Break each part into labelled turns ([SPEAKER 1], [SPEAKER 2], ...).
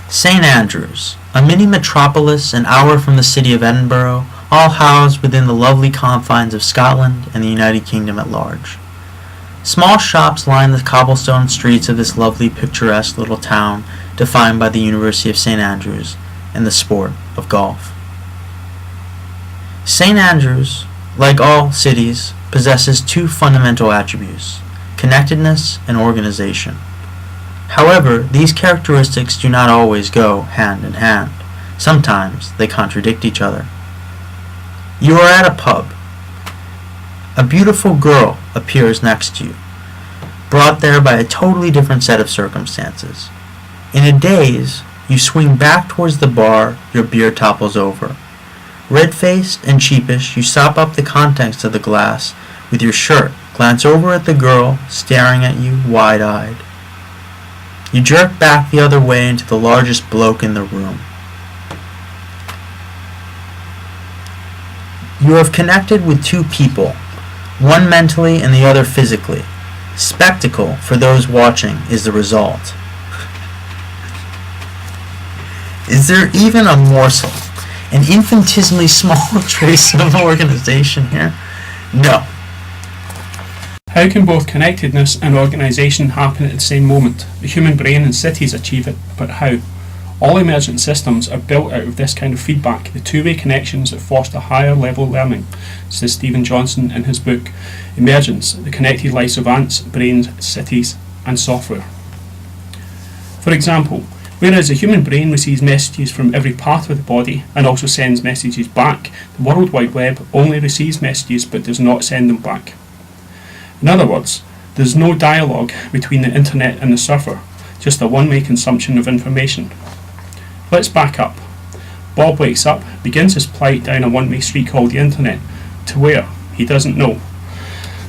[SPEAKER 1] St. Andrews, a mini metropolis an hour from the city of Edinburgh, all housed within the lovely confines of Scotland and the United Kingdom at large. Small shops line the cobblestone streets of this lovely, picturesque little town defined by the University of St. Andrews and the sport of golf. St. Andrews, like all cities, possesses two fundamental attributes: connectedness and organization. However, these characteristics do not always go hand in hand. Sometimes they contradict each other. You are at a pub. A beautiful girl appears next to you, brought there by a totally different set of circumstances. In a daze, you swing back towards the bar, your beer topples over. Red-faced and sheepish, you sop up the contents of the glass with your shirt, glance over at the girl, staring at you wide-eyed. You jerk back the other way into the largest bloke in the room. You have connected with two people, one mentally and the other physically. Spectacle, for those watching, is the result. Is there even a morsel, an infinitesimally small trace of organization here? No.
[SPEAKER 2] How can both connectedness and organisation happen at the same moment? The human brain and cities achieve it, but how? All emergent systems are built out of this kind of feedback, the two-way connections that foster higher level learning, says Stephen Johnson in his book Emergence, The Connected Lives of Ants, Brains, Cities and Software. For example, whereas the human brain receives messages from every part of the body and also sends messages back, the World Wide Web only receives messages but does not send them back. In other words, there is no dialogue between the internet and the surfer, just a one-way consumption of information. Let's back up. Bob wakes up, begins his plight down a one-way street called the internet. To where? He doesn't know.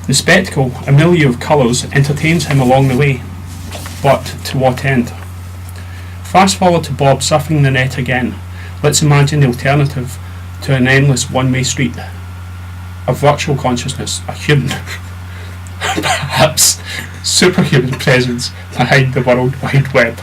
[SPEAKER 2] The spectacle, a milieu of colours, entertains him along the way. But to what end? Fast forward to Bob surfing the net again. Let's imagine the alternative to an endless one-way street. A virtual consciousness, a human, perhaps superhuman presence behind the World Wide Web.